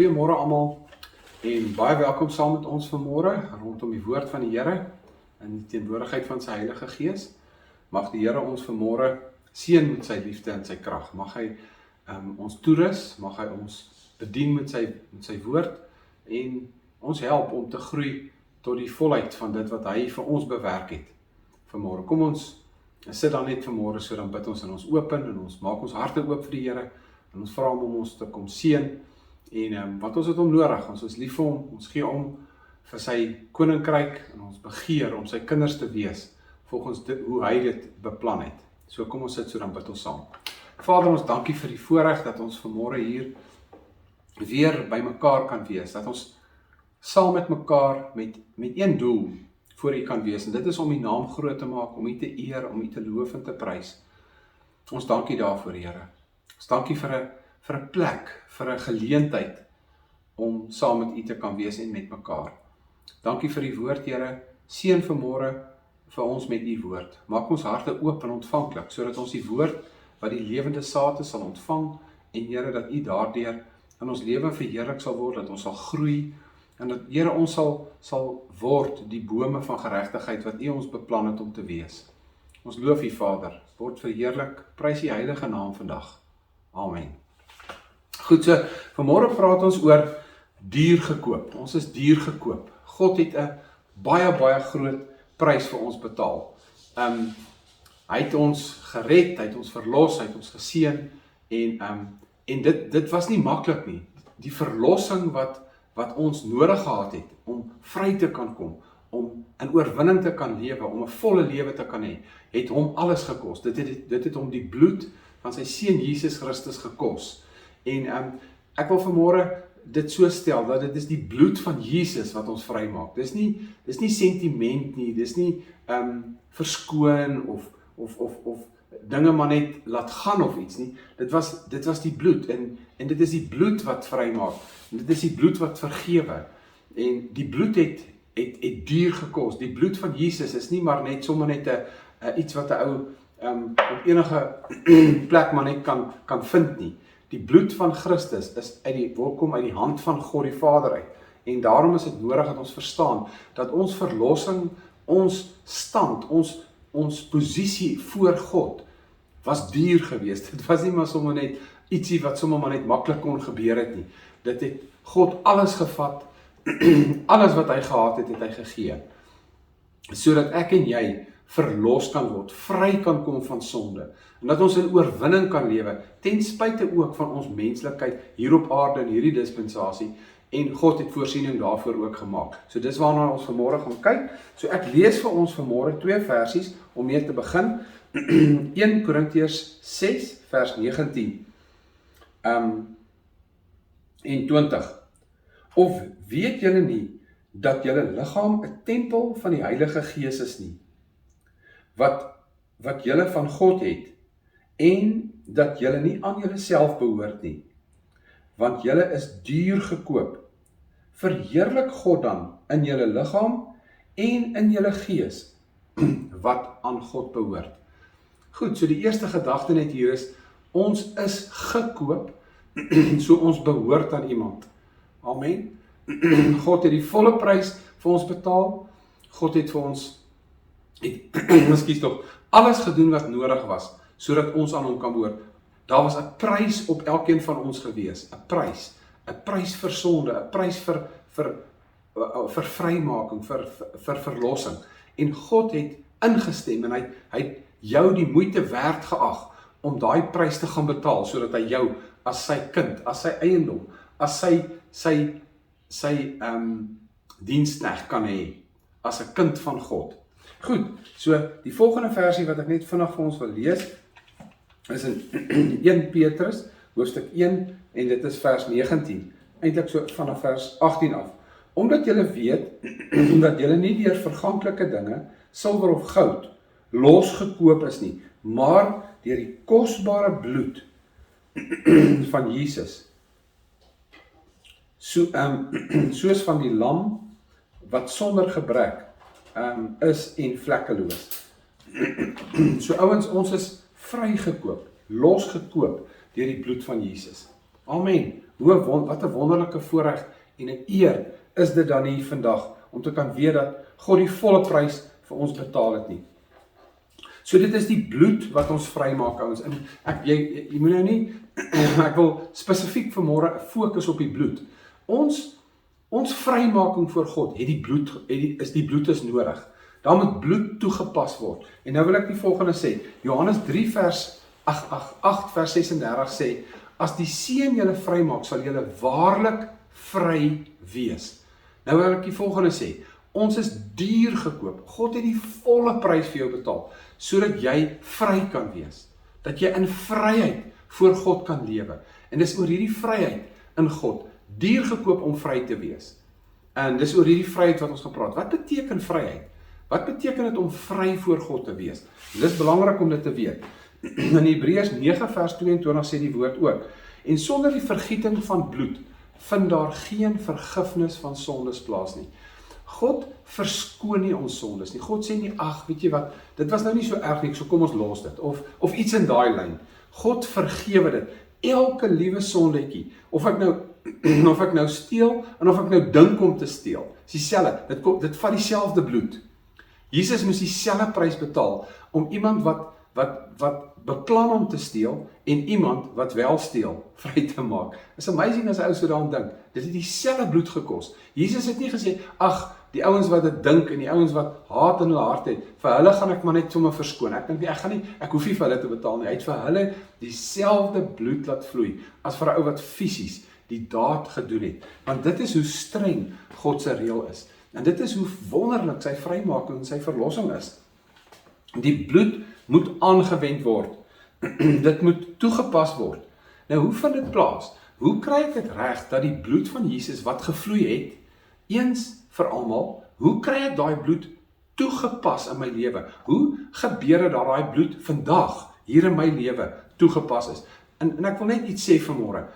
Goeiemôre almal en baie welkom saam met ons vanmôre rondom die woord van die Here in die teenwoordigheid van sy Heilige Gees. Mag die Here ons vanmôre seën met sy liefde en sy krag. Mag hy ons toerus, mag hy ons bedien met sy woord en ons help om te groei tot die volheid van dit wat hy vir ons bewerk het vanmôre. Kom ons sit dan net vanmôre, so dan bid ons en ons open en ons maak ons harte oop vir die Here en ons vra hom om ons te kom seën. En wat ons het hom nodig, ons is lief vir hom, ons gee om vir sy koninkryk en ons begeer om sy kinders te wees volgens dit, hoe hy dit beplan het. So kom ons sit, so dan bid ons saam. Vader, ons dankie vir die voorreg dat ons vanmôre hier weer by mekaar kan wees, dat ons saam met mekaar met een doel voor u kan wees, en dit is om die naam groot te maak, om u te eer, om u te loof en te prys. Ons dankie daarvoor, Here. Ons dankie vir 'n plek, vir 'n geleentheid om saam met u te kan wees en met mekaar. Dankie vir die woord, Here. Seën vanmôre vir ons met u woord. Maak ons harte oop en ontvanklik, sodat ons die woord wat die lewende saad is sal ontvang, en Here, dat u daardeur in ons lewe verheerlik sal word, dat ons sal groei, en dat, Here, ons sal word die bome van geregtigheid wat u ons beplan het om te wees. Ons loof u, Vader, word verheerlik, prys u heilige naam vandag. Amen. Goed, so, vanmôre praat ons oor duur gekoop. Ons is duur gekoop. God het 'n baie groot prys vir ons betaal. Hy het ons gered, hy het ons verlos, hy het ons geseën, en dit was nie maklik nie. Die verlossing wat ons nodig gehad het, om vry te kan kom, om in oorwinning te kan lewe, om 'n volle lewe te kan hê, het hom alles gekos. Dit het hom die bloed van sy seun Jesus Christus gekos. En ek wil vanmôre dit so stel, dat dit is die bloed van Jesus wat ons vrymaak. Dis nie sentiment nie, dis nie verskoon of dinge maar net laat gaan of iets nie. Dit was die bloed, en dit is die bloed wat vrymaak, en dit is die bloed wat vergewe, en die bloed het duur gekos. Die bloed van Jesus is nie maar net sommer net iets wat 'n ou op enige plek maar net kan vind nie. Die bloed van Christus is kom uit die hand van God die Vader uit. En daarom is dit nodig dat ons verstaan dat ons verlossing, ons stand, ons posisie voor God was duur geweest. Dit was nie maar sommer net ietsie wat sommer maar net maklik kon gebeur het nie. Dit het God alles gevat, alles wat hy gehad het, het hy gegee, sodat ek en jy verlos kan word, vry kan kom van sonde, en dat ons in oorwinning kan lewe, ten spyte ook van ons menslikheid hier op aarde in hierdie dispensasie, en God het voorsiening daarvoor ook gemaak. So dis waarna ons vanmôre gaan kyk. So ek lees vir ons vanmôre 2 versies om mee te begin. 1 Korintiërs 6 vers 19 en 20. Of weet julle nie dat julle liggaam 'n tempel van die Heilige Gees is nie, wat julle van God het, en dat julle nie aan julleself behoort nie, want julle is duur gekoop. Verheerlik God dan in julle liggaam en in julle gees, wat aan God behoort. Goed, so die eerste gedagte net hier is, ons is gekoop, so ons behoort aan iemand. Amen. God het die volle prys vir ons betaal. God het vir ons alles gedoen wat nodig was, sodat ons aan hom kan behoort. Daar was 'n prys op elkeen van ons gewees, 'n prys vir sonde, 'n prys vir vrymaking, vir verlossing. En God het ingestem, en hy het jou die moeite werd geag om daai prys te gaan betaal, sodat hy jou as sy kind, as sy eiendom, as sy diensknegt kan hê, as 'n kind van God. Goed, so die volgende versie wat ek net vinnig vir ons wil lees, is in 1 Petrus, hoofstuk 1, en dit is vers 19, eintlik so vanaf vers 18 af. Omdat julle weet, dat julle nie deur verganklike dinge, silwer of goud, losgekoop is nie, maar deur die kosbare bloed van Jesus, soos van die lam, wat sonder gebrek is en vlekkeloos. So ouens, ons is vrygekoop, losgekoop deur die bloed van Jesus. Amen. Wat 'n wonderlike voorreg en 'n eer is dit dan hier vandag, om te kan weet dat God die volle prys vir ons betaal het nie. So dit is die bloed wat ons vrymaak, ouens. En jy moet nou nie, ek wil spesifiek vanmôre fokus op die bloed. Ons vrymaking voor God is die bloed is nodig. Daar moet bloed toegepas word. En nou wil ek die volgende sê. Johannes 3 vers 8 vers 36 sê, as die Seun julle vrymaak, sal julle waarlik vry wees. Nou wil ek die volgende sê. Ons is duur gekoop. God het die volle prys vir jou betaal, sodat jy vry kan wees. Dat jy in vryheid voor God kan lewe. En dis oor hierdie vryheid in God, duur gekoop om vry te wees. En dis oor hierdie vryheid wat ons gepraat. Wat beteken vryheid? Wat beteken dit om vry voor God te wees? Dis belangrik om dit te weet. In Hebreërs 9 vers 22 sê die woord ook, en sonder die vergieting van bloed, vind daar geen vergifnis van sondes plaas nie. God verskoon nie ons sondes nie. God sê nie, ag, weet jy wat, dit was nou nie so erg nie, so kom ons los dit, of iets in daai lyn. God vergewe dit, elke liewe sondetjie, of ek nou steel, en of ek nou dink om te steel, is dieselfde, dit vat dieselfde bloed. Jesus moes dieselfde prys betaal, om iemand wat beplan om te steel, en iemand wat wel steel, vry te maak. It's amazing as ou so daaraan dink, dit het dieselfde bloed gekos. Jesus het nie gesê, ag, die ouens wat dit dink, en die ouens wat haat in hulle hart het, vir hulle gaan ek maar net sommer verskoon. Ek dink nie, ek hoef nie vir hulle te betaal nie. Hy het vir hulle dieselfde bloed laat vloei, as vir 'n ou wat fisies die daad gedoen het. Want dit is hoe streng God se reël is. En dit is hoe wonderlik sy vrymaking en sy verlossing is. Die bloed moet aangewend word. Dit moet toegepas word. Nou, hoe vind dit plaas? Hoe kry ek dit reg dat die bloed van Jesus wat gevloei het, eens vir almal, hoe kry ek daai bloed toegepas in my lewe? Hoe gebeur dit dat daai bloed vandag hier in my lewe toegepas is? En ek wil net iets sê vanmôre.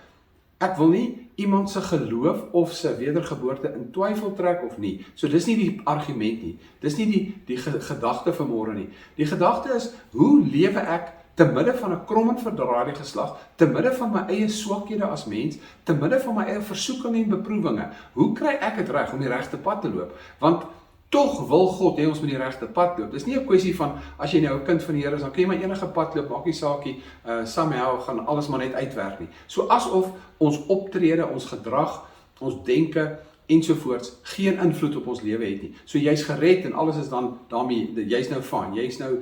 Ek wil nie iemand se geloof of se wedergeboorte in twyfel trek of nie. So dis nie die argument nie. Dis nie die gedagte vanmôre nie. Die gedagte is, hoe lewe ek te midde van 'n krom en verdraaide geslag, te midde van my eie swakhede as mens, te midde van my eie versoekinge en beproewinge? Hoe kry ek dit reg om die regte pad te loop? Want tog wil God hê ons moet die regte pad loop. Dis nie 'n kwessie van, as jy nou 'n kind van die Here is, dan kan jy maar enige pad loop, maak nie saakie, somehow gaan alles maar net uitwerk nie. So asof ons optrede, ons gedrag, ons denke ensovoorts geen invloed op ons lewe het nie. So jy's gered en alles is dan daarmee, jy's nou fine, jy's nou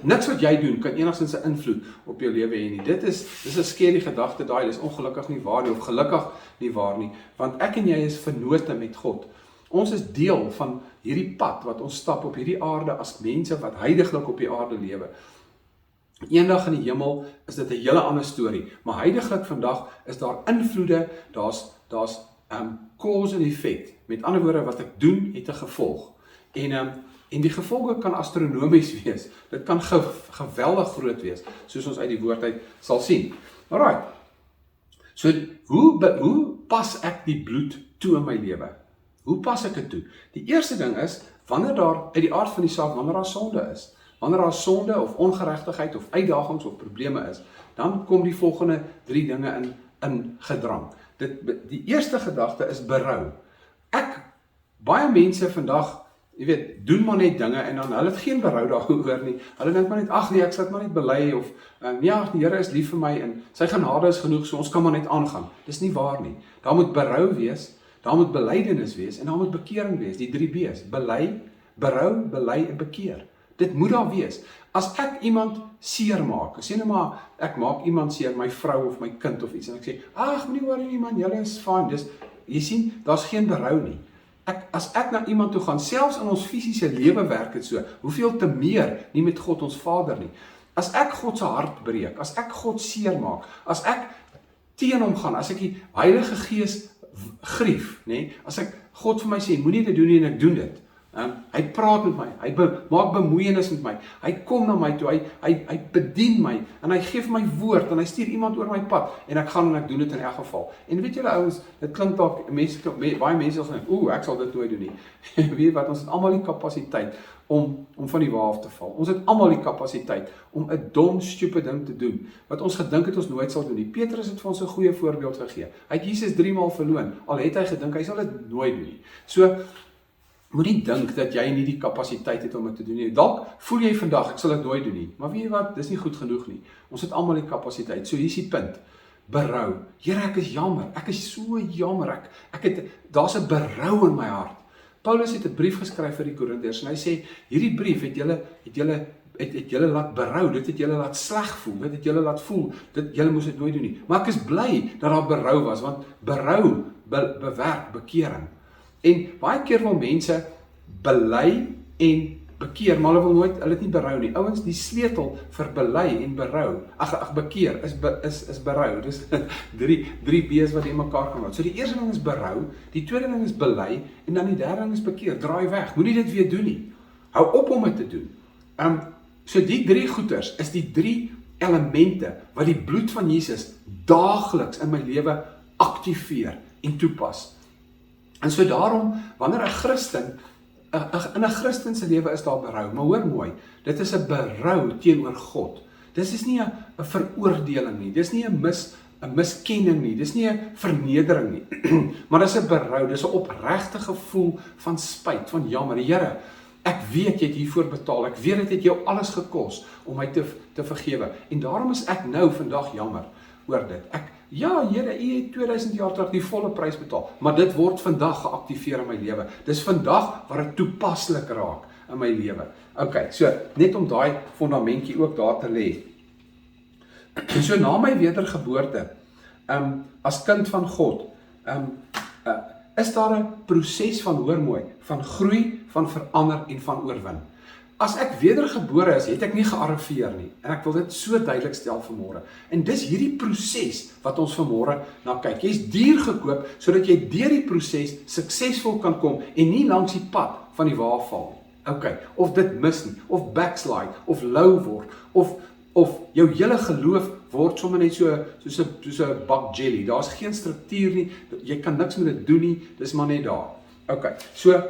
niks wat jy doen kan enigstens 'n invloed op jou lewe hê nie. Dis 'n skerry gedagte daai, dis ongelukkig nie waar nie, of gelukkig nie waar nie, want ek en jy is vennote met God. Ons is deel van hierdie pad wat ons stap op hierdie aarde as mense wat heiliglik op die aarde lewe. Eendag in die hemel is dit 'n hele ander storie, maar heiliglik vandag is daar invloede, daar's cause en effect. Met ander woorde, wat ek doen het 'n gevolg. En die gevolge kan astronomies wees. Dit kan geweldig groot wees, soos ons uit die woord uit sal sien. Alright. So hoe pas ek die bloed toe in my lewe? Hoe pas ek dit toe? Die eerste ding is, wanneer daar, uit die aard van die saak, wanneer daar sonde is, wanneer daar sonde of ongeregtigheid of uitdagings of probleme is, dan kom die volgende 3 dinge in gedrang. Die eerste gedagte is berou. Baie mense vandag, jy weet, doen maar net dinge en dan hulle het geen berou daaroor nie. Hulle dink maar net, ag nee, ek sal dit maar net bely of ja, die Here is lief vir my en sy genade is genoeg, so ons kan maar net aangaan. Dis nie waar nie. Daar moet berou wees, daar moet belydenis wees en daar moet bekering wees, die 3 B's. Bely, berou, bely en bekeer. Dit moet daar wees. As ek iemand seer maak, sê nou maar, ek maak iemand seer, my vrou of my kind of iets, en ek sê, ag, moenie worry nie man, julle is fine. Dis, jy sien, daar's geen berou nie. As ek na iemand toe gaan, selfs in ons fisiese lewe werk dit so, hoeveel te meer nie met God ons Vader nie. As ek God se hart breek, as ek God seer maak, as ek teen hom gaan, as ek die Heilige Gees grief, as ek God vir my sê, moenie dit doen nie en ek doen dit, Hy praat met my, hy maak bemoeienis met my, hy kom na my toe, hy bedien my, en hy gee my woord, en hy stuur iemand oor my pad, en ek gaan en ek doen dit in elk geval. En weet julle ouens, dit klink dalk, baie mense sal sê, ek sal dit nooit doen nie. Weet wat, ons het almal die kapasiteit om van die wa af te val. Ons het almal die kapasiteit om 'n dom, stupid ding te doen, wat ons gedink het ons nooit sal doen nie. Petrus het vir ons 'n goeie voorbeeld gegee. Hy het Jesus 3 maal verloon, al het hy gedink, hy sal dit nooit doen nie. So, moenie dink dat jy nie die kapasiteit het om dit te doen nie. Dalk voel jy vandag, ek sal dit nooit doen nie. Maar weet jy wat, dis nie goed genoeg nie. Ons het almal die kapasiteit. So hier is die punt. Berou. Here, ek is jammer. Ek is so jammer. Daar's 'n berou in my hart. Paulus het 'n brief geskryf vir die Korintiërs en hy sê, hierdie brief het julle laat berou, dit het julle laat sleg voel, dit het julle laat voel, julle moes dit nooit doen nie. Maar ek is bly dat daar berou was, want berou bewerk bekering. En baie keer wil mense bely en bekeer, maar hulle het nie berou nie. Ouens, die sleutel vir bely en berou, bekeer is berou. Dis drie B's wat die mekaar kan maak. So die eerste ding is berou, die tweede ding is bely en dan die derde ding is bekeer. Draai weg. Moenie dit weer doen nie. Hou op om dit te doen. So die 3 goeters is die 3 elemente wat die bloed van Jesus daagliks in my lewe aktiveer en toepas. En so daarom, wanneer 'n Christen, in 'n Christen se lewe is daar berou, maar hoor mooi, dit is 'n berou teenoor God. Dis is nie 'n veroordeling nie, dis nie 'n miskenning nie, dis nie 'n vernedering nie, maar dis 'n berou, dis 'n opregte gevoel van spyt, van jammer. Here, ek weet jy het hiervoor betaal, ek weet dit het jou alles gekos om my te vergewe, en daarom is ek nou vandag jammer oor dit. Ja, Here, u het 2000 jaar terug die volle prys betaal, maar dit word vandag geaktiveer in my lewe. Dis vandag waar dit toepaslik raak in my lewe. Okay, so net om daai fondamentjie ook daar te lê. So na my wedergeboorte, as kind van God, is daar 'n proses van, hoor mooi, van groei, van verander en van oorwin. As ek wedergebore is, het ek nie gearriveer nie. En ek wil dit so duidelik stel vanmôre. En dis hierdie proses wat ons vanmôre na kyk. Jy's duur gekoop sodat jy deur die proses suksesvol kan kom en nie langs die pad van die wa val nie. Okay, of dit mis nie, of backslide, of lou word, of jou hele geloof word sommer net soos 'n bak jelly. Daar's geen struktuur nie, jy kan niks met dit doen nie, dis maar net daar. Okay, so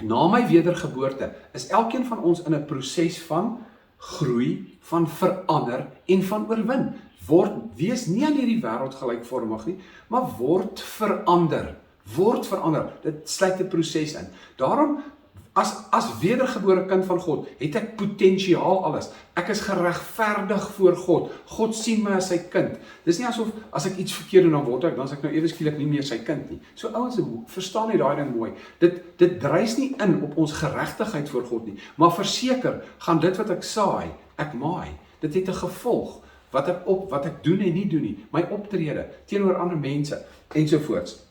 na my wedergeboorte is elkeen van ons in 'n proses van groei, van verander en van oorwin. Wees nie aan hierdie wêreld gelykvormig nie, maar word verander. Word verander. Dit sluit 'n proses in. Daarom, as wedergebore kind van God, het ek potensiaal alles. Ek is geregverdig voor God. God sien my as sy kind. Dis nie asof as ek iets verkeerd doen, dan is ek nou ewe skielik nie meer sy kind nie. So ouens, verstaan jy daai ding mooi. Dit dryf nie in op ons geregtigheid voor God nie, maar verseker gaan dit wat ek saai, ek maai. Dit het 'n gevolg wat ek doen en nie doen nie. My optrede teenoor ander mense ensovoorts.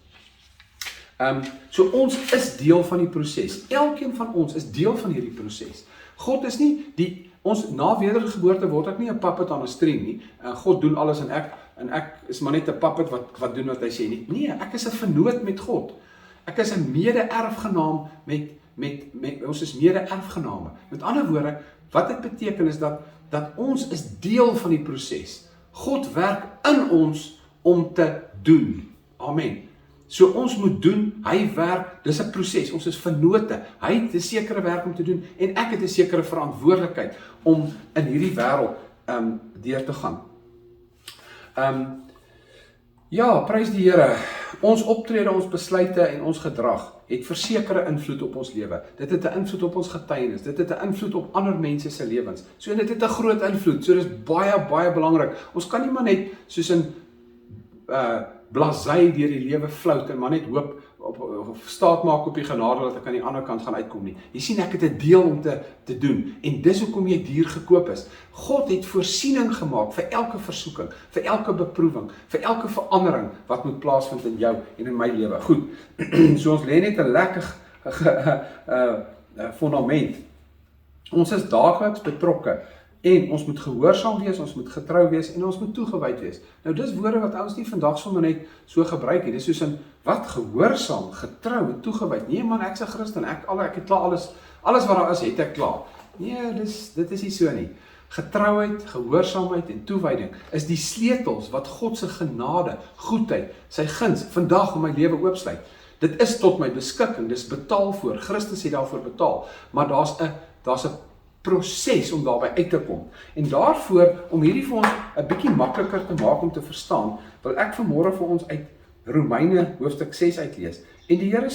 So ons is deel van die proses. Elkeen van ons is deel van hierdie proses. God is nie ons na wedergeboorte word ek nie 'n puppet aan 'n string nie. God doen alles en ek is maar net 'n puppet wat doen wat hy sê nie. Nee, ek is 'n vennoot met God. Ek is 'n mede-erfgenaam met ons is mede-erfgename. Met ander woorde, wat dit beteken is dat ons is deel van die proses. God werk in ons om te doen. Amen. So ons moet doen, hy werk, dis 'n proses, ons is vennote, hy het 'n sekere werk om te doen, en ek het 'n sekere verantwoordelikheid om in hierdie wêreld deur te gaan. Ja, prys die Here, ons optrede, ons besluite en ons gedrag het versekerde invloed op ons lewe. Dit het 'n invloed op ons getuienis, dit het 'n invloed op ander mense se lewens. So dit het 'n groot invloed, so dis baie, baie belangrik. Ons kan nie maar net soos in blasei deur die lewe flout en maar net hoop op staat maak op die genade dat ek aan die ander kant gaan uitkom nie. Jy sien, ek het 'n deel om te doen, en dis hoekom jy duur gekoop is. God het voorsiening gemaak vir elke versoeking, vir elke beproewing, vir elke verandering wat moet plaasvind in jou en in my lewe. Goed, so ons lê net 'n lekker fundament. Ons is daagliks betrokke En ons moet gehoorsaam wees, ons moet getrou wees en ons moet toegewyd wees. Nou dis woorde wat ons nie vandag sommer net so gebruik nie. Dis soos in wat gehoorsaam, getrou en toegewyd. Nee man, ek's 'n Christen, ek het klaar alles wat daar is, het ek klaar. Nee, dit is nie so nie. Getrouheid, gehoorsaamheid en toewyding is die sleutels wat God se genade, goedheid, sy guns vandag in my lewe oopsluit. Dit is tot my beskikking, dis betaal voor. Christus het daarvoor betaal, maar daar's 'n proses om daarby uit te kom. En daarvoor, om hierdie vir ons 'n bietjie makliker te maak om te verstaan, wil ek vanmôre vir ons uit Romeine hoofstuk 6 uitlees. En die Here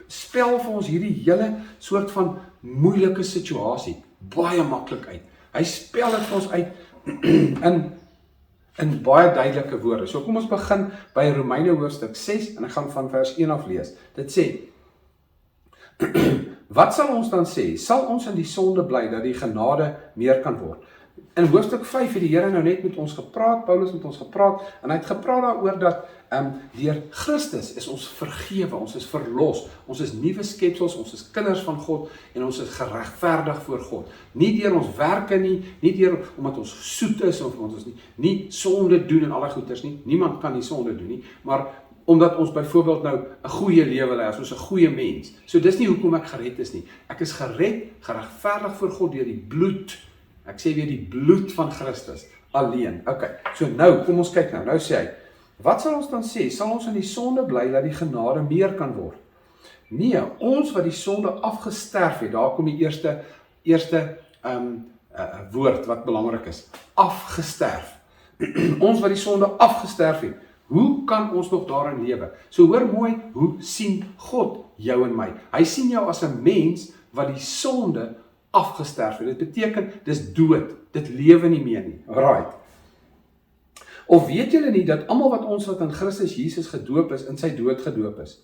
spel vir ons hierdie hele soort van moeilike situasie baie maklik uit. Hy spel dit vir ons uit in baie duidelike woorde. So kom ons begin by Romeine hoofstuk 6 en ek gaan van vers 1 af lees. Dit sê: Wat sal ons dan sê? Sal ons in die sonde bly dat die genade meer kan word? In hoofstuk 5 het die Here nou net met ons gepraat, Paulus met ons gepraat, en hy het gepraat daaroor dat deur Christus is ons vergewe, ons is verlos, ons is nuwe skepsels, ons is kinders van God en ons is geregverdig voor God. Nie deur ons werke nie, nie deur omdat ons soet is of ons nie sonde doen en alle goeders nie. Niemand kan nie sonde doen nie, maar omdat ons byvoorbeeld nou 'n goeie lewe lei, as ons 'n goeie mens. So dis nie hoekom ek gered is nie. Ek is gered, geregverdig voor God deur die bloed. Ek sê weer die bloed van Christus alleen. Okay. So nou kom ons kyk nou. Nou sê hy: Wat sal ons dan sê? Sal ons in die sonde bly dat die genade meer kan word? Nee, ons wat die sonde afgesterf het, daar kom die eerste woord wat belangrik is. Afgesterf. Ons wat die sonde afgesterf het, hoe kan ons nog daarin lewe? So hoor mooi, hoe sien God jou en my? Hy sien jou as 'n mens wat die sonde afgesterf het. Dit beteken, dis dood. Dit lewe nie meer nie. Alright. Of weet julle nie dat almal wat in Christus Jesus gedoop is, in sy dood gedoop is?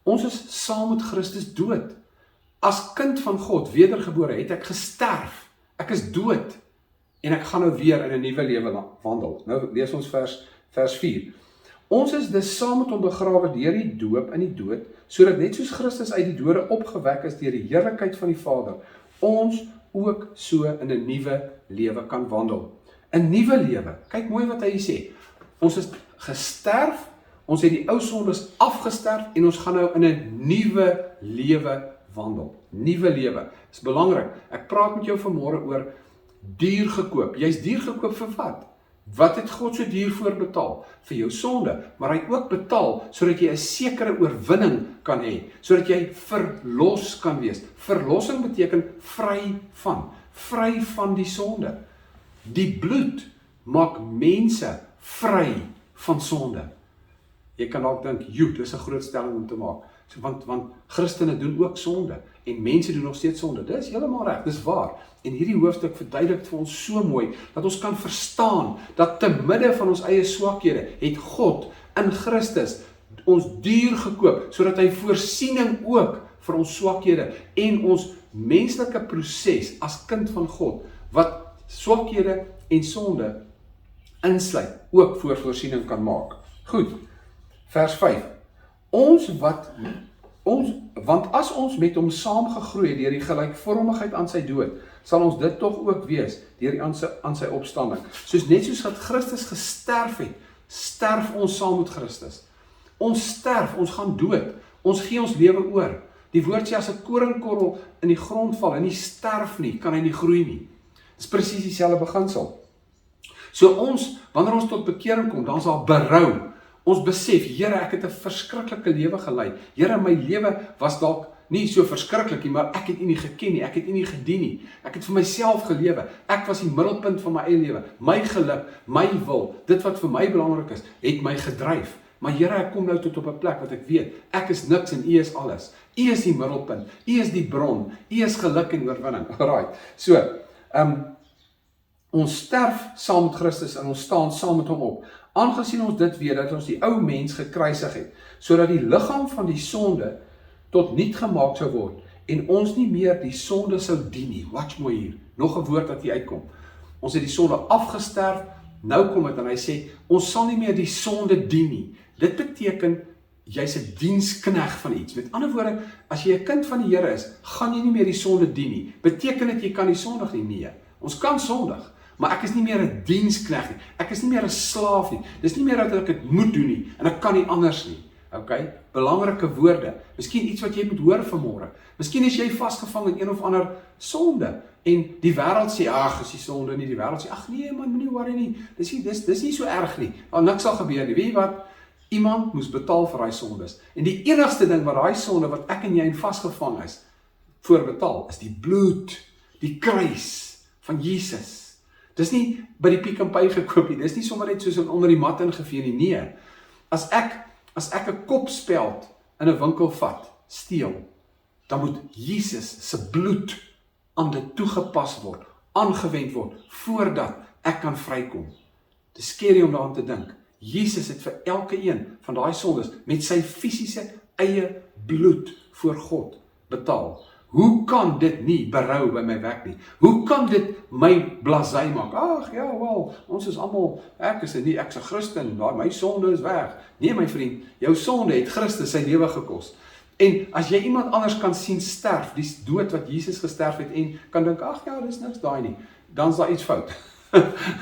Ons is saam met Christus dood. As kind van God, wedergebore, het ek gesterf. Ek is dood. En ek gaan nou weer in 'n nuwe lewe wandel. Nou lees ons vers 4. Ons is dus saam met hom begrawe deur die doop in die dood, sodat net soos Christus uit die dode opgewek is deur die heerlikheid van die Vader, ons ook so in 'n nuwe lewe kan wandel. 'n Nuwe lewe. Kyk mooi wat hy sê. Ons is gesterf, ons het die ou sondes afgesterf en ons gaan nou in 'n nuwe lewe wandel. Nuwe lewe. Dis belangrik. Ek praat met jou vanmôre oor duur gekoop. Jy's duur gekoop vir wat? Wat het God so duur voor betaal? Vir jou sonde, maar hy het ook betaal sodat jy 'n sekere oorwinning kan hê, sodat jy verlos kan wees. Verlossing beteken vry van die sonde. Die bloed maak mense vry van sonde. Jy kan dalk dink, dis 'n groot stelling om te maak. So, want Christene doen ook sonde en mense doen nog steeds sonde. Dis heeltemal reg, dis waar. En hierdie hoofstuk verduidelik vir ons so mooi dat ons kan verstaan dat te midde van ons eie swakhede het God in Christus ons duur gekoop sodat hy voorsiening ook vir ons swakhede en ons menslike proses as kind van God wat swakhede en sonde insluit ook voor voorsiening kan maak. Goed. Vers 5. Want as ons met hom saamgegroei deur die gelykvormigheid aan sy dood, sal ons dit tog ook wees deur aan sy opstanding. Net soos dat Christus gesterf het, sterf ons saam met Christus. Ons sterf, ons gaan dood. Ons gee ons lewe oor. Die woord sê as 'n koringkorrel in die grond val en nie sterf nie, kan hy nie groei nie. Dis presies dieselfde beginsel. So wanneer ons tot bekering kom, dan is daar berou. Ons besef, Here, ek het 'n verskriklike lewe gelei. Here, my lewe was dalk nie so verskriklik nie, maar ek het U nie geken nie, ek het U nie gedien nie. Ek het vir myself gelewe. Ek was die middelpunt van my eie lewe. My geluk, my wil, dit wat vir my belangrik is, het my gedryf. Maar Here, ek kom nou tot op 'n plek wat ek weet, ek is niks en U is alles. U is die middelpunt, U is die bron, U is geluk en oorwinning. Alright. So, ons sterf saam met Christus en ons staan saam met hom op. Aangesien ons dit weet dat ons die ou mens gekruisig het, sodat die liggaam van die sonde tot niet gemaak sou word en ons nie meer die sonde sou dien nie. Watch mooi hier. Nog 'n woord wat hier uitkom. Ons het die sonde afgesterf, nou kom dit en hy sê ons sal nie meer die sonde dien nie. Dit beteken jy's 'n dienskneg van iets. Met ander woorde, as jy 'n kind van die Here is, gaan jy nie meer die sonde dien nie. Beteken dit jy kan nie sondig nie? Nee. Ons kan sondig, maar ek is nie meer 'n diensknegt nie. Ek is nie meer 'n slaaf nie. Dis nie meer dat ek dit moet doen nie en ek kan nie anders nie. Okay? Belangrike woorde. Miskien iets wat jy moet hoor vanmôre. Miskien is jy vasgevang in een of ander sonde en die wêreld sê ag, is die sonde nie. Die wêreld sê ag nee man, moenie worry nie. Dis nie so erg nie. Niks sal gebeur nie. Weet jy wat? Iemand moes betaal vir daai sondes. En die enigste ding wat daai sonde wat ek en jy in vasgevang is, voorbetaal, is die bloed, die kruis van Jesus. Dis nie by die Pick n Pay gekoop nie. Dis nie sommer net soos onder die mat ingevee nie. Nee. As ek 'n kopspeld in 'n winkel vat, steel, dan moet Jesus se bloed aan dit toegepas word, aangewend word, voordat ek kan vrykom. Dis skerry om daaraan te dink. Jesus het vir elke een van daai sondes met sy fisiese eie bloed voor God betaal. Hoe kan dit nie berou by my weg nie? Hoe kan dit my blasey maak? Ag ja, wel, ons is almal, ek's 'n Christen, my sonde is weg. Nee my vriend, jou sonde het Christus sy lewe gekos. En as jy iemand anders kan sien sterf, die dood wat Jesus gesterf het en kan dink, ag ja, dis niks daai nie, dan is daar iets fout.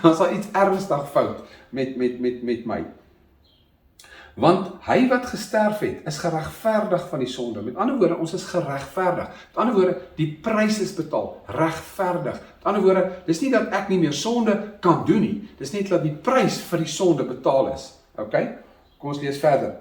Dan is daar iets ernstig fout met my. Want hy wat gesterf het, is geregverdig van die sonde. Met ander woorde, ons is geregverdig. Met ander woorde, die prys is betaal, regverdig. Met ander woorde, dis nie dat ek nie meer sonde kan doen nie. Dis net dat die prys vir die sonde betaal is. Okay? Kom ons lees verder.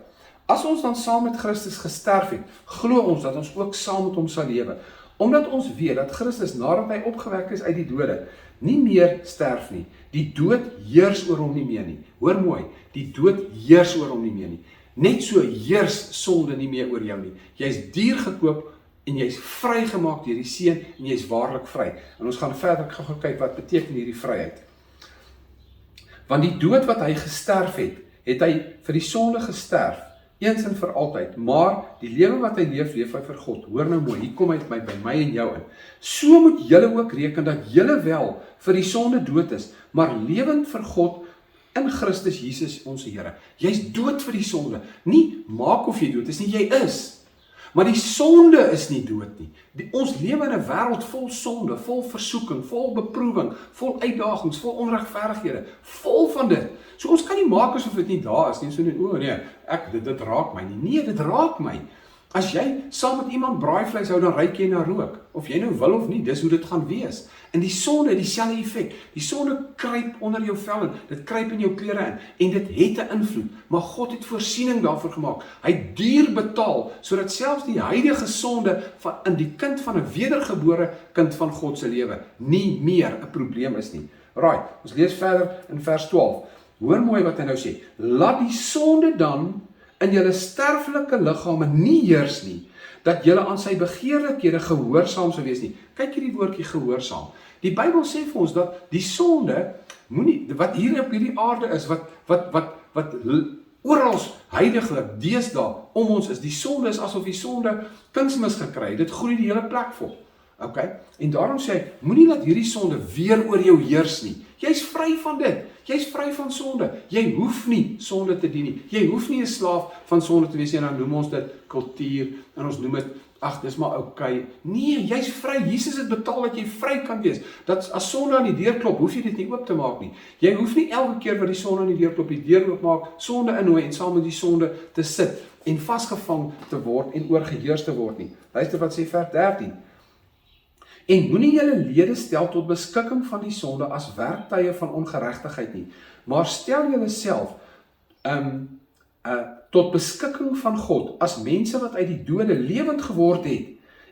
As ons dan saam met Christus gesterf het, glo ons dat ons ook saam met hom sal lewe. Omdat ons weet dat Christus nadat hy opgewek is uit die dode, nie meer sterf nie. Die dood heers oor hom nie meer nie. Hoor mooi, die dood heers oor hom nie meer nie. Net so heers sonde nie meer oor jou nie. Jy's duur gekoop en jy's vrygemaak deur die Seun en jy's waarlik vry. En ons gaan verder gou kyk wat beteken hierdie vryheid. Want die dood wat hy gesterf het, het hy vir die sonde gesterf, eens en vir altyd, maar die lewe wat hy leef hy vir God. Hoor nou mooi, hier kom hy by my en jou in. So moet julle ook reken dat julle wel vir die sonde dood is, maar lewend vir God in Christus Jesus ons Here. Jy's dood vir die sonde. Nie maak of jy dood is nie, jy is. Maar die sonde is nie dood nie. Ons lewe in 'n wêreld vol sonde, vol versoeking, vol beproewing, vol uitdagings, vol onregverdighede, vol van dit. So ons kan nie maak asof dit nie daar is nie. So net, o nee, dit raak my nie. Nee, dit raak my. As jy saam met iemand braaivleis hou, dan ruik jy na rook. Of jy nou wil of nie, dis hoe dit gaan wees. En die sonde het dieselfde effek. Die sonde kruip onder jou vel in, dit kruip in jou klere in, en dit het 'n invloed. Maar God het voorsiening daarvoor gemaak. Hy het duur betaal, sodat selfs die huidige sonde in die kind van 'n wedergebore kind van God se lewe nie meer 'n probleem is nie. Right, ons lees verder in vers 12. Hoor mooi wat hy nou sê. Laat die sonde dan in julle sterflike liggame nie heers nie, dat julle aan sy begeerlikhede gehoorsaam sou wees nie. Kyk hierdie woordjie gehoorsaam. Die Bybel sê vir ons dat die sonde moenie wat hier op hierdie aarde is, wat oral heidaglik deesdae om ons is, die sonde is asof die sonde kunsmis gekry het. Dit groei die hele plek vol. Okay? En daarom sê hy, moenie laat hierdie sonde weer oor jou heers nie. Jy's vry van dit. Jy's vry van sonde. Jy hoef nie sonde te dien nie. Jy hoef nie 'n slaaf van sonde te wees nie. En dan noem ons dit kultuur en ons noem dit, ag, dis maar okay. Nee, jy's vry. Jesus het betaal dat jy vry kan wees. Dat as sonde aan die deur klop, hoef jy dit nie oop te maak nie. Jy hoef nie elke keer wat die sonde aan die deur klop, die deur oopmaak, sonde innooi en saam met die sonde te sit en vasgevang te word en oorgeheers te word nie. Luister wat sê vers 13. En moenie julle lede stel tot beskikking van die sonde as werktuie van ongeregtigheid nie, maar stel julle self tot beskikking van God as mense wat uit die dode lewend geword het,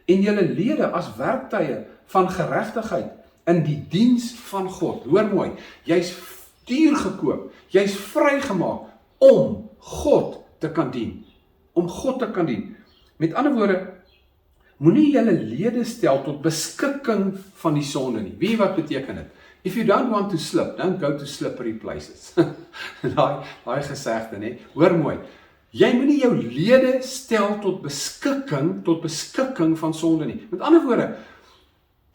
en julle lede as werktuie van geregtigheid in die diens van God. Hoor mooi, jy's duur gekoop, jy's vrygemaak om God te kan dien. Om God te kan dien. Met ander woorde, moenie julle lede stel tot beskikking van die sonde nie. Weet jy wat beteken dit? If you don't want to slip, don't go to slippery places. Daai gesegde, nee. Hoor mooi. Jy moenie jou lede stel tot beskikking van sonde nie. Met ander woorde,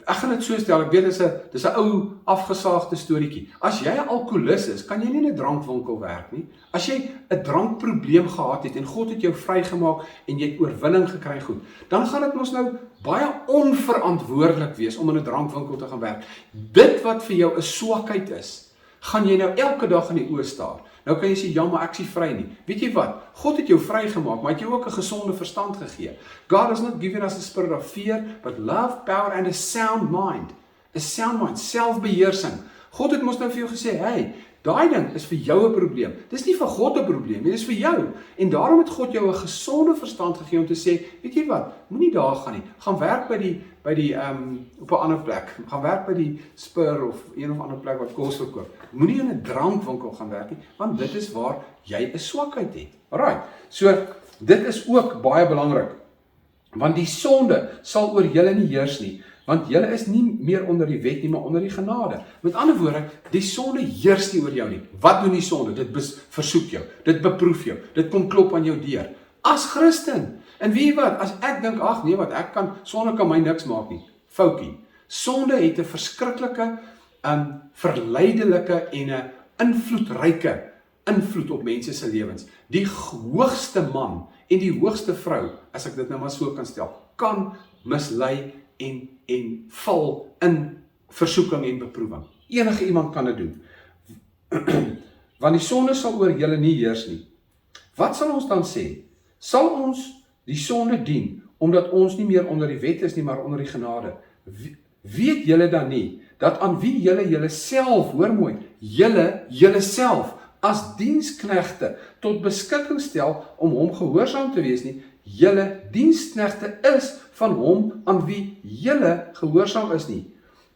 Ek gaan dit so stel, ek weet dis 'n ou afgesaagde storieetjie. As jy 'n alkoholist is, kan jy nie in 'n drankwinkel werk nie. As jy 'n drankprobleem gehad het en God het jou vrygemaak en jy het oorwinning gekry goed, dan gaan dit mos nou baie onverantwoordelik wees om in 'n drankwinkel te gaan werk. Dit wat vir jou 'n swakheid is, gaan jy nou elke dag in die oë staar. Nou kan jy sê, ja, maar ek is nie vry nie. Weet jy wat? God het jou vrygemaak, maar het jou ook 'n gesonde verstand gegee. God has not given us a spirit of fear, but love, power and a sound mind. A sound mind, selfbeheersing. God het mos nou vir jou gesê, hey, daai ding is vir jou 'n probleem. Dis nie vir God 'n probleem nie, dis vir jou. En daarom het God jou 'n gesonde verstand gegee om te sê, weet jy wat? Moenie daar gaan nie. Gaan werk by die op 'n ander plek. Gaan werk by die Spur of een of ander plek wat kos verkoop. Moenie in 'n drankwinkel gaan werk nie, want dit is waar jy 'n swakheid het. Alraai. So dit is ook baie belangrik. Want die sonde sal oor julle nie heers nie, want julle is nie meer onder die wet nie, maar onder die genade. Met ander woorde, die sonde heers nie oor jou nie. Wat doen die sonde? Dit versoek jou, dit beproef jou, dit kom klop aan jou deur. As Christen, en weet jy wat, as ek dink, ag nee, wat sonde kan my niks maak nie, foutjie. Sonde het 'n verskriklike, verleidelike en 'n invloedryke invloed op mense se lewens. Die hoogste man en die hoogste vrou, as ek dit nou maar so kan stel, kan mislei en val in versoeking en beproewing. Enige iemand kan dit doen. Want die sonde sal oor julle nie heers nie. Wat sal ons dan sê? Sal ons die sonde dien, omdat ons nie meer onder die wet is nie, maar onder die genade? Weet julle dan nie, dat aan wie julle self, hoor mooi, julle self, as diensknegte tot beskikking stel om hom gehoorsaam te wees nie, julle diensknegte is van hom aan wie julle gehoorsaam is nie,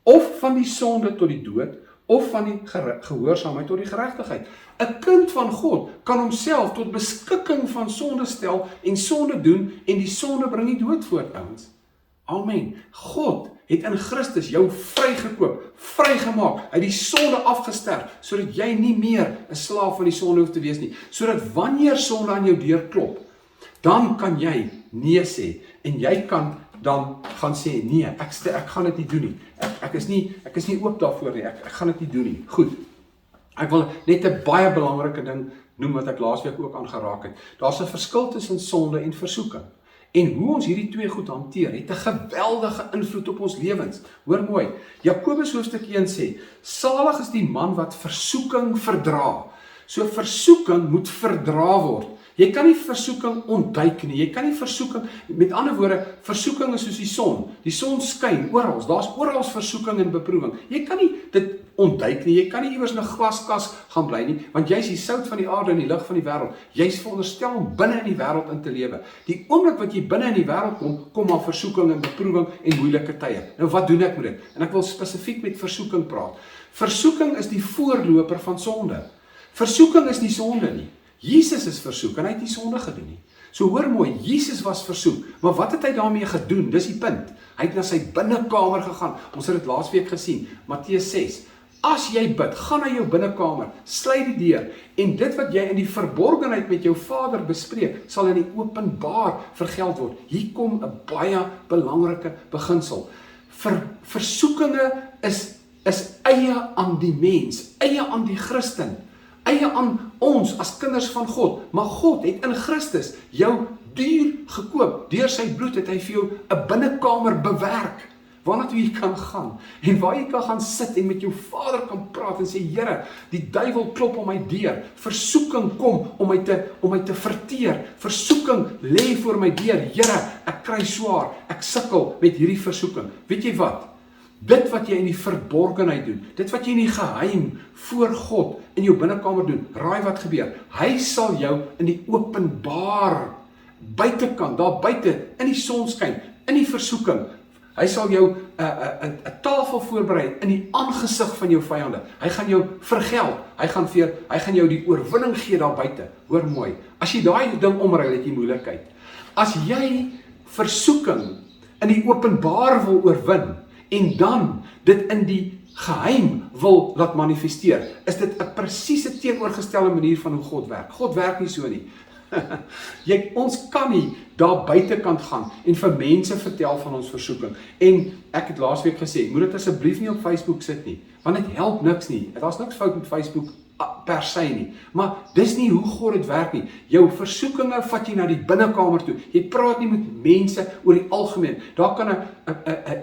of van die sonde tot die dood, of van die gehoorsaamheid tot die geregtigheid. 'n Kind van God kan homself tot beskikking van sonde stel en sonde doen, en die sonde bring nie dood voort, ouens. Amen. God het in Christus jou vrygekoop, vrygemaak, hy het die sonde afgesterf, sodat jy nie meer 'n slaaf van die sonde hoef te wees nie, sodat wanneer sonde aan jou deur klop, dan kan jy nee sê, en jy kan dan gaan sê, nee, ek gaan dit nie doen nie, ek is nie oop daarvoor nie, ek gaan dit nie doen nie. Goed, ek wil net 'n baie belangrike ding noem wat ek laasweek ook aangeraak het. Daar's 'n verskil tussen sonde en versoeking. En hoe ons hierdie twee goed hanteer, het 'n geweldige invloed op ons lewens. Hoor mooi, Jakobus hoofstuk 1 sê, salig is die man wat versoeking verdra. So versoeking moet verdra word. Jy kan nie versoeking ontduik nie, jy kan nie versoeking, met ander woorde, versoeking is soos die son. Die son skyn oral, daar's oral versoeking en beproewing. Jy kan nie dit ontduik nie, jy kan nie iewers in 'n glaskas gaan bly nie, want jy's die sout van die aarde en die lig van die wêreld. Jy's veronderstel om binne in die wêreld in te lewe. Die oomblik wat jy binne in die wêreld kom maar versoeking en beproewing en moeilike tye. Nou wat doen ek met dit? En ek wil spesifiek met versoeking praat. Versoeking is die voorloper van sonde. Versoeking is nie sonde nie. Jesus is versoek en hy het nie sonde gedoen nie. So hoor mooi, Jesus was versoek, maar wat het hy daarmee gedoen? Dis die punt. Hy het na sy binnekamer gegaan. Ons het dit laasweek gesien, Matteus 6. As jy bid, gaan na jou binnekamer, sluit die deur, en dit wat jy in die verborgenheid met jou Vader bespreek, sal in die openbaar vergeld word. Hier kom 'n baie belangrike beginsel. Versoekinge is eie aan die mens, eie aan die Christen, eie aan ons as kinders van God, maar God het in Christus jou duur gekoop, deur sy bloed het hy vir jou 'n binnekamer bewerk, waarna toe jy kan gaan, en waar jy kan gaan sit en met jou Vader kan praat en sê, Here, die duiwel klop om my deur, versoeking kom om my te verteer, versoeking lê voor my deur, Here, ek kry swaar, ek sukkel met hierdie versoeking. Weet jy wat? Dit wat jy in die verborgenheid doen, dit wat jy in die geheim voor God in jou binnekamer doen, raai wat gebeur? Hy sal jou in die openbaar, buitekant, daar buite, in die sonskyn, in die versoeking, hy sal jou 'n tafel voorberei in die aangesig van jou vyande. Hy gaan jou vergeld, hy gaan jou die oorwinning gee daar buite. Hoor mooi, as jy daai ding omruil, het jy moeilikheid. As jy versoeking in die openbaar wil oorwin, en dan dit in die geheim wil laat manifesteer, is dit 'n presiese teenoorgestelde manier van hoe God werk. God werk nie so nie. Ons kan nie daar buitekant gaan en vir mense vertel van ons versoeking. En ek het laasweek gesê, moet dit asseblief nie op Facebook sit nie, want dit help niks nie. Daar's niks fout met Facebook per se nie, maar dis nie hoe God dit werk nie. Jou versoekinge vat jy na die binnekamer toe. Jy praat nie met mense oor die algemeen. Daar kan 'n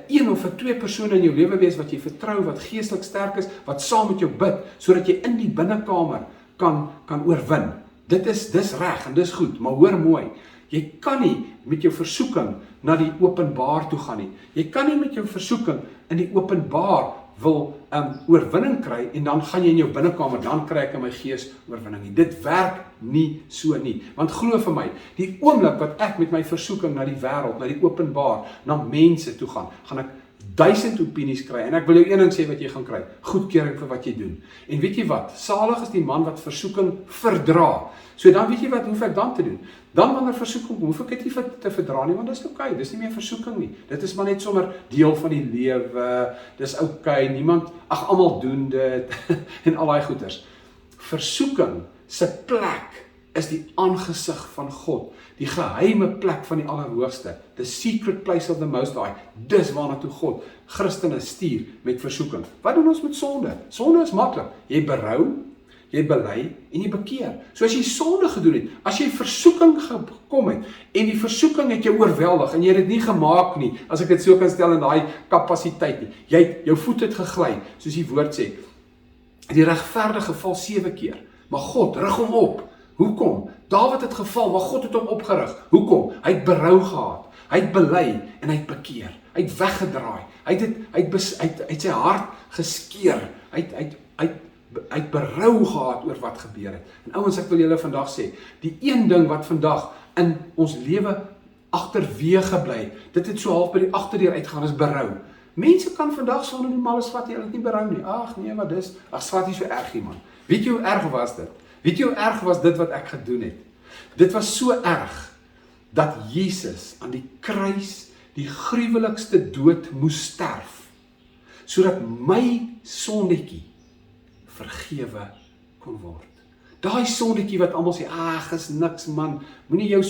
een of 2 persone in jou lewe wees wat jy vertrou, wat geestelik sterk is, wat saam met jou bid, sodat jy in die binnekamer kan oorwin. Dis reg en dis goed, maar hoor mooi. Jy kan nie met jou versoeking na die openbaar toe gaan nie. Jy kan nie met jou versoeking in die openbaar wil oorwinning kry en dan gaan jy in jou binnekamer, dan kry ek in my gees oorwinning nie. Dit werk nie so nie. Want glo vir my, die oomblik wat ek met my versoeking na die wêreld, na die openbaar, na mense toe gaan ek 1000 opinies kry en ek wil jou een ding sê wat jy gaan kry, goedkeuring vir wat jy doen. En weet jy wat? Salig is die man wat versoeking verdra. So dan weet jy wat hoef ek dan te doen? Dan wanneer versoeking kom, hoef ek dit nie te verdra nie, want dis oukei, dis nie meer versoeking nie. Dit is maar net sommer deel van die lewe. Dis oukei, niemand, almal doen dit en al daai goeters. Versoeking se plek is die aangesig van God, die geheime plek van die Allerhoogste, the secret place of the Most High. Dis waarna toe God Christene stuur met versoeking. Wat doen ons met sonde? Sonde is maklik. Jy berou, jy bely en jy bekeer. So as jy sonde gedoen het, as jy versoeking gekom het en die versoeking het jou oorweldig en jy het dit nie gemaak nie, as ek dit so kan stel in daai kapasiteit nie. Jou voet het gegly, soos die woord sê. Die regverdige val 7 keer, maar God rig hom op. Hoekom? Dawid het geval, maar God het hom opgerig. Hoekom? Hy het berou gehad. Hy het bely en hy het bekeer. Hy het weggedraai. Hy het sy hart geskeer. Hy het berou gehad oor wat gebeur het. En ouens, ek wil julle vandag sê, die een ding wat vandag in ons lewe agterweë gebly, dit het so half by die agterdeur uitgaan, is berou. Mense kan vandag sonder die male swat jy nie berou nie. Ag nee, wat dis? Ag, swat nie so erg nie, man. Weet jy hoe erg was dit? Weet jy hoe erg was dit wat ek gedoen het? Dit was so erg dat Jesus aan die kruis die gruwelikste dood moes sterf, sodat my sondetjie vergewe kon word. Daai sondetjie wat almal sê, ag, is niks man, moenie jou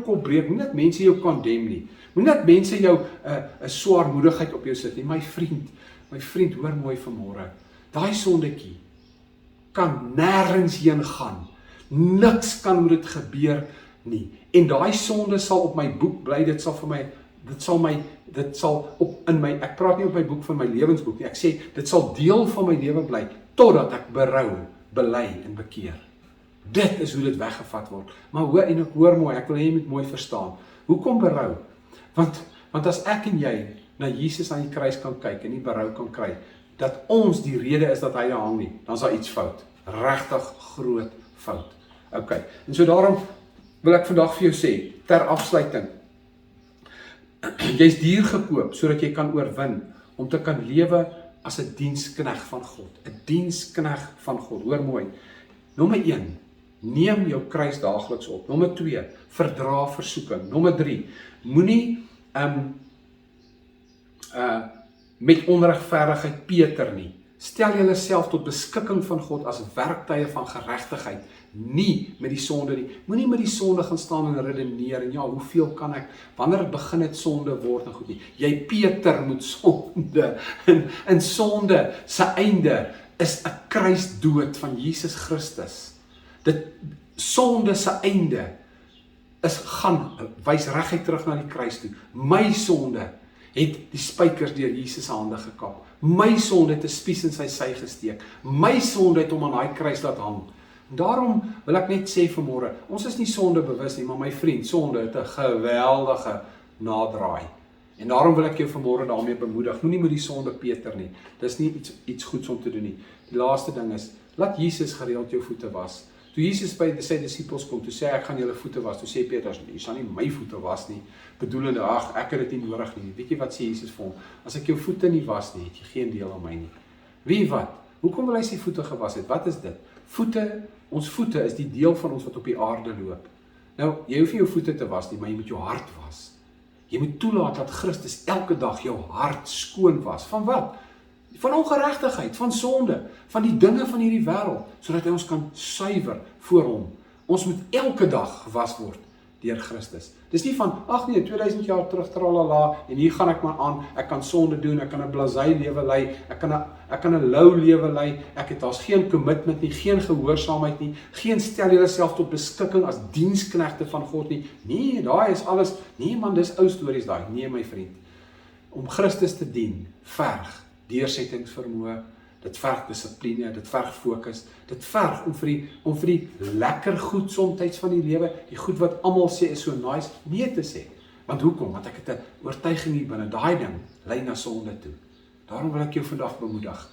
kop breek, moenie dat mense jou condemn nie, moenie dat mense jou 'n swaarmoedigheid op jou sit nie. My vriend, hoor mooi vanmôre, daai sondetjie kan nêrens heen gaan. Niks kan met dit gebeur nie. En daai sonde sal op my boek bly, ek praat nie op my boek van my lewensboek nie, ek sê, dit sal deel van my lewe bly, totdat ek berou, bely en bekeer. Dit is hoe dit weggevat word. Maar hoor mooi, ek wil hê jy moet mooi verstaan. Hoekom berou? Want as ek en jy na Jesus aan die kruis kan kyk en nie berou kan kry, dat ons die rede is dat hy daar hang nie, dan is daar iets fout. Regtig groot fout. Ok, en so daarom wil ek vandag vir jou sê, ter afsluiting, jy's duur gekoop, sodat jy kan oorwin, om te kan lewe as 'n dienskneg van God. 'n Dienskneg van God, hoor mooi. Nommer 1, neem jou kruis daagliks op. Nommer 2, verdra versoeking. Nommer 3, moenie met onregverdigheid peter nie. Stel julleself tot beskikking van God as werktuie van geregtigheid, nie met die sonde nie. Moenie met die sonde gaan staan en redeneer en ja, hoeveel kan ek, wanneer het begin het sonde word en goed nie. Jy peter met sonde, en sonde se einde is 'n kruisdood van Jesus Christus. Sonde se einde wys reguit terug na die kruis toe. My sonde het die spykers deur Jesus se hande gekap. My sonde het 'n spies in sy sy gesteek. My sonde het hom aan daai kruis laat hang. Daarom wil ek net sê vanmôre, ons is nie sonde bewus nie, maar my vriend, sonde het 'n geweldige nadraai. En daarom wil ek jou vanmôre daarmee bemoedig. Moenie met die sonde peter nie. Dis nie iets goeds om te doen nie. Die laaste ding is, laat Jesus gereeld jou voete was. Toe Jesus by sy disippels kom, toe sê ek gaan julle voete was. Toe sê Petrus, jy sal nie my voete was nie. Bedoelende, ag, ek het dit nie nodig nie. Weet jy wat sê Jesus vir hom? As ek jou voete nie was nie, het jy geen deel aan my nie. Wie wat? Hoekom wil hy sy voete gewas het? Wat is dit? Ons voete is die deel van ons wat op die aarde loop. Nou, jy hoef nie jou voete te was nie, maar jy moet jou hart was. Jy moet toelaat dat Christus elke dag jou hart skoon was. Van wat? Van ongeregtigheid, van sonde, van die dinge van hierdie wêreld, sodat hy ons kan suiwer voor hom. Ons moet elke dag gewas word deur Christus. Dis nie van, ag nee, 2000 jaar terug, tralala, en hier gaan ek maar aan, ek kan sonde doen, ek kan 'n blasé lewe lei, ek kan 'n lou lewe lei, daar's geen commitment nie, geen gehoorsaamheid nie, geen stel jouself tot beskikking as diensknegte van God nie. Nee, daai is alles, nee man, dis ou stories daai. Nee my vriend. Om Christus te dien, verg deursettingsvermoë, dit verg dissipline, dit verg fokus, dit verg om vir die lekker goed somtyds van die lewe, die goed wat almal sê is so nice, nee te sê. Want hoekom? Want ek het 'n oortuiging hier binne, daai ding lei na sonde toe. Daarom wil ek jou vandag bemoedig.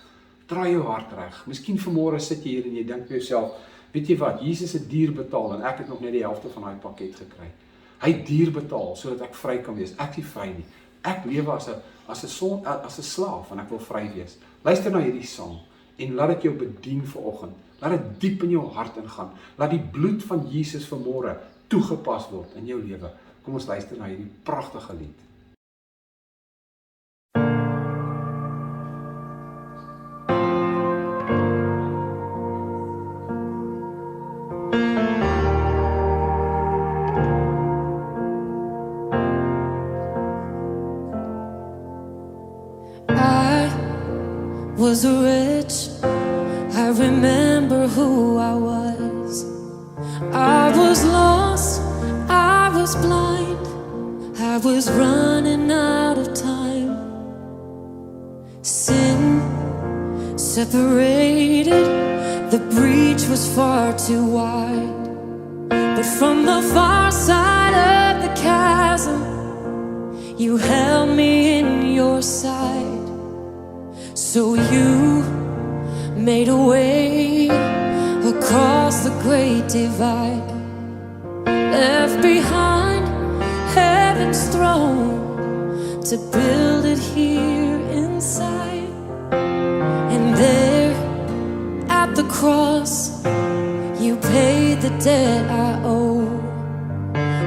Draai jou hart reg. Miskien vanmôre sit jy hier en jy dink vir jouself, weet jy wat, Jesus het duur betaal en ek het nog net die helfte van daai pakket gekry. Hy het duur betaal sodat ek vry kan wees. Ek is nie vry nie. Ek lewe as 'n slaaf en ek wil vry wees. Luister na hierdie sang en laat dit jou bedien vanoggend. Laat dit diep in jou hart ingaan. Laat die bloed van Jesus vanmôre toegepas word in jou lewe. Kom ons luister na hierdie pragtige lied. Was rich, I remember who I was. I was lost, I was blind, I was running out of time. Sin separated, the breach was far too wide. But from the far side of the chasm, you held me in your sight. So you made a way across the great divide, left behind heaven's throne to build it here inside. And there at the cross, you paid the debt I owe,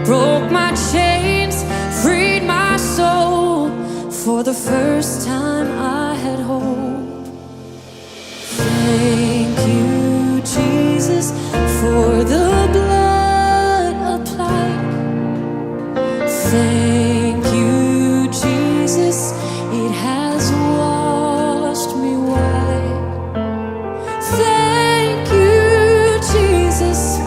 broke my chains, freed my soul. For the first time I had hope. Thank you, Jesus, for the blood applied. Thank you, Jesus, it has washed me white. Thank you, Jesus,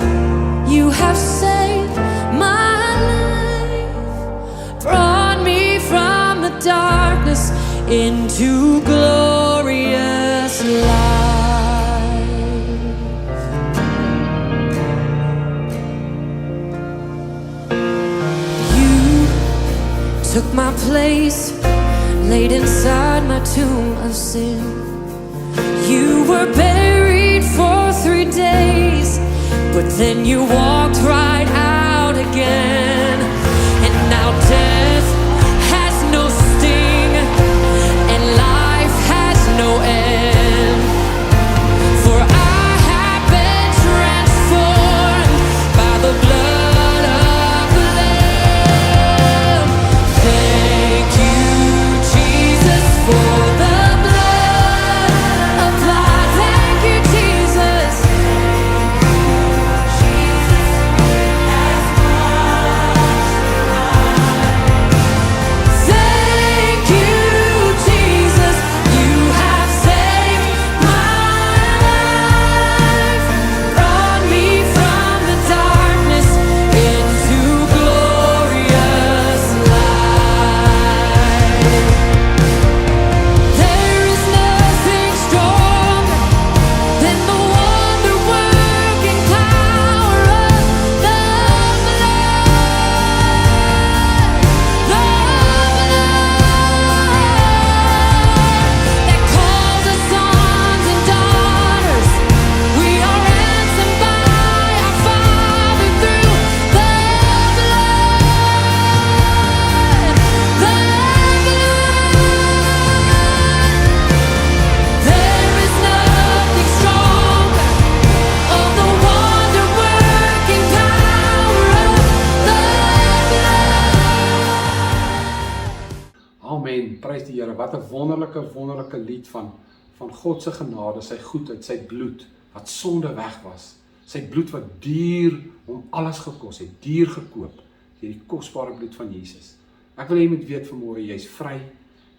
you have saved my life, brought me from the darkness into glorious light. You took my place, laid inside my tomb of sin. You were buried for 3 days, but then you walked right out again. And now death has no sting, and life has no end. For I have been transformed by the blood of the Lamb. Thank you, Jesus, for the blood applied. Thank you, Jesus. Thank you, Jesus, you have saved my life, brought me from the darkness into glorious light. There is nothing stronger than the wonder-working power of the that calls us sons and daughters. We are ransomed by our Father through the blood. There is nothing stronger of the wonder-working power of the blood. Amen, prys die Here. Wat 'n wonderlike lied van God se genade, sy goedheid, sy bloed wat sonde weg was. Sy bloed wat duur hom alles gekos het, duur gekoop, die kosbare bloed van Jesus. Ek wil hê jy moet weet vanmôre, jy's vry,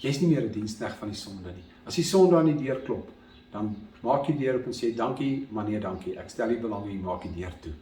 jy's nie meer 'n diensknegt van die sonde nie. As die sonde aan die deur klop, dan maak jy die deur op en sê, dankie, maar nee dankie, ek stel nie belang in, maak die deur toe.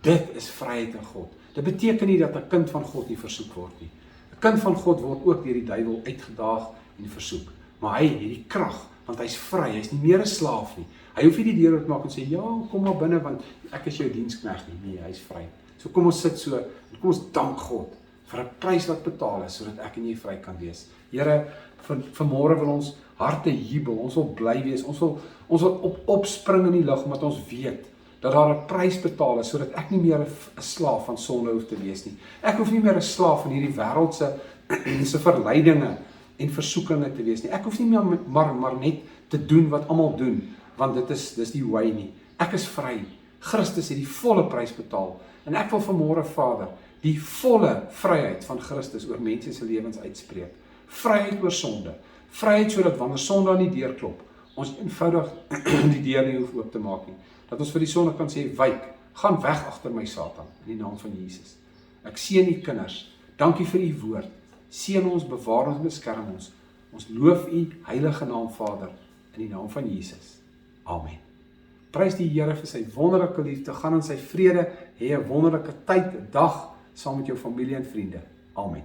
Dit is vryheid in God. Dit beteken nie dat 'n kind van God nie versoek word nie. 'n Kind van God word ook deur die duiwel uitgedaag en versoek. Maar hy het die krag, want hy's vry, hy's nie meer 'n slaaf nie. Hy hoef nie die deur oop te maak en sê, ja, kom maar binne, want ek is jou diensknegt nie. Nee, hy's vry. So kom ons sit so, en kom ons dank God vir 'n prys wat betaal is, sodat ek en jy vry kan wees. Here, vanmôre wil ons harte jubel, ons wil bly wees, ons wil opspring in die lig, omdat ons weet, dat daar 'n prys betaal is, sodat ek nie meer 'n slaaf van sonde hoef te wees nie. Ek hoef nie meer 'n slaaf van hierdie wêreld se verleidinge en versoekinge te wees nie. Ek hoef nie meer maar net te doen wat almal doen, want dis die way nie. Ek is vry. Christus het die volle prys betaal. En ek wil vanmôre, Vader, die volle vryheid van Christus oor mense se lewens uitspreek. Vryheid oor sonde. Vryheid sodat wanneer sonde aan die deur klop, ons eenvoudig die deur nie hoef oop te maak nie. Dat ons vir die sonde kan sê, wyk, gaan weg agter my Satan, in die naam van Jesus. Ek seën u kinders. Dankie vir u woord. Seën ons, bewaar ons, beskerm ons. Ons loof u heilige naam, Vader, in die naam van Jesus. Amen. Prys die Here vir sy wonderlike liefde. Gaan in sy vrede, hê 'n wonderlike tyd, 'n dag saam met jou familie en vriende. Amen.